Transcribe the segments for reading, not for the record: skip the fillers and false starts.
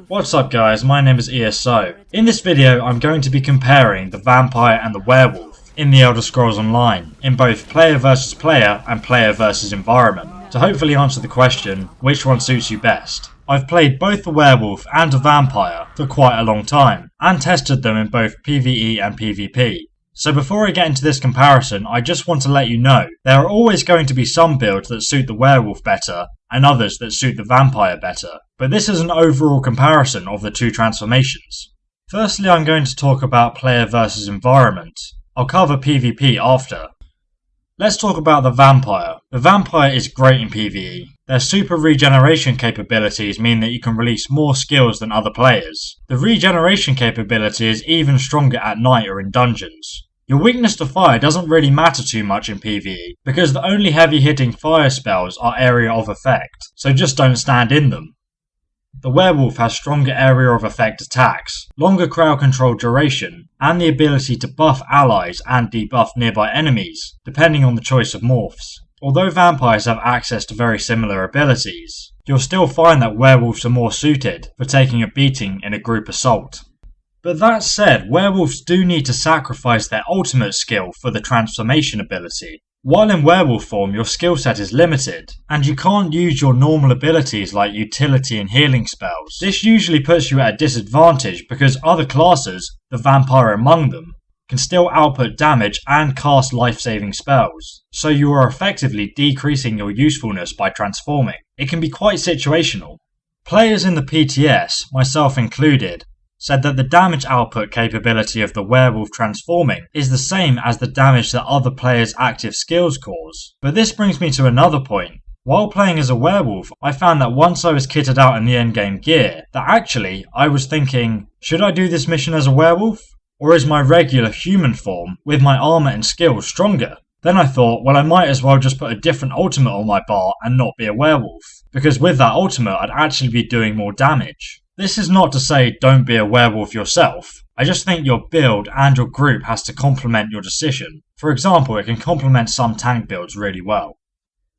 What's up guys, my name is ESO. In this video I'm going to be comparing the vampire and the werewolf in the Elder Scrolls Online, in both player versus player and player versus environment, to hopefully answer the question, which one suits you best. I've played both the werewolf and a vampire for quite a long time, and tested them in both PVE and PVP. So before I get into this comparison, I just want to let you know, there are always going to be some builds that suit the werewolf better, and others that suit the vampire better, but this is an overall comparison of the two transformations. Firstly, I'm going to talk about player versus environment. I'll cover PvP after. Let's talk about the vampire. The vampire is great in PvE. Their super regeneration capabilities mean that you can release more skills than other players. The regeneration capability is even stronger at night or in dungeons. Your weakness to fire doesn't really matter too much in PvE, because the only heavy hitting fire spells are area of effect, so just don't stand in them. The werewolf has stronger area of effect attacks, longer crowd control duration, and the ability to buff allies and debuff nearby enemies, depending on the choice of morphs. Although vampires have access to very similar abilities, you'll still find that werewolves are more suited for taking a beating in a group assault. But that said, werewolves do need to sacrifice their ultimate skill for the transformation ability. While in werewolf form your skill set is limited, and you can't use your normal abilities like utility and healing spells. This usually puts you at a disadvantage because other classes, the vampire among them, can still output damage and cast life-saving spells, so you are effectively decreasing your usefulness by transforming. It can be quite situational. Players in the PTS, myself included, said that the damage output capability of the werewolf transforming is the same as the damage that other players' active skills cause. But this brings me to another point. While playing as a werewolf, I found that once I was kitted out in the endgame gear, that actually I was thinking, should I do this mission as a werewolf? Or is my regular human form, with my armor and skills, stronger? Then I thought, well, I might as well just put a different ultimate on my bar and not be a werewolf, because with that ultimate I'd actually be doing more damage. This is not to say don't be a werewolf yourself, I just think your build and your group has to complement your decision. For example, it can complement some tank builds really well.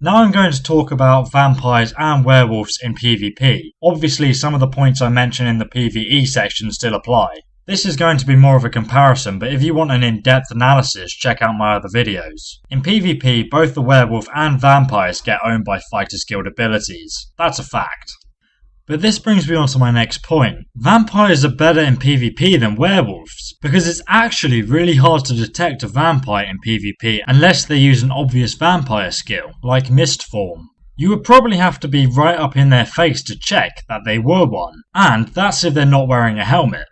Now I'm going to talk about vampires and werewolves in PvP. Obviously some of the points I mentioned in the PvE section still apply. This is going to be more of a comparison, but if you want an in-depth analysis, check out my other videos. In PvP, both the werewolf and vampires get owned by Fighters Guild abilities. That's a fact. But this brings me on to my next point. Vampires are better in PvP than werewolves, because it's actually really hard to detect a vampire in PvP unless they use an obvious vampire skill, like Mist Form. You would probably have to be right up in their face to check that they were one, and that's if they're not wearing a helmet.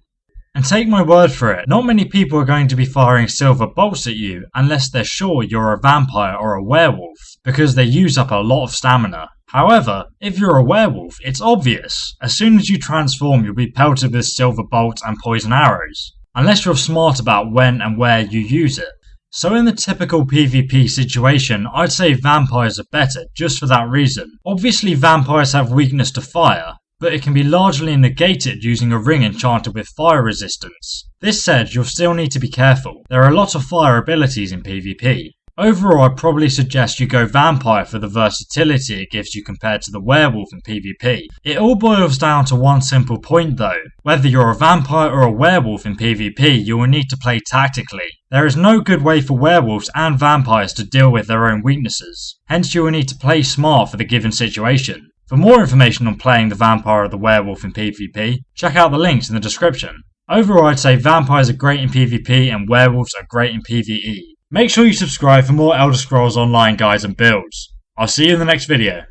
And take my word for it, not many people are going to be firing silver bolts at you unless they're sure you're a vampire or a werewolf, because they use up a lot of stamina. However, if you're a werewolf, it's obvious. As soon as you transform, you'll be pelted with silver bolts and poison arrows, unless you're smart about when and where you use it. So in the typical PvP situation, I'd say vampires are better, just for that reason. Obviously vampires have weakness to fire, but it can be largely negated using a ring enchanted with fire resistance. This said, you'll still need to be careful. There are a lot of fire abilities in PvP. Overall, I'd probably suggest you go vampire for the versatility it gives you compared to the werewolf in PvP. It all boils down to one simple point though. Whether you're a vampire or a werewolf in PvP, you will need to play tactically. There is no good way for werewolves and vampires to deal with their own weaknesses. Hence you will need to play smart for the given situation. For more information on playing the vampire or the werewolf in PvP, check out the links in the description. Overall, I'd say vampires are great in PvP and werewolves are great in PvE. Make sure you subscribe for more Elder Scrolls Online guides and builds. I'll see you in the next video.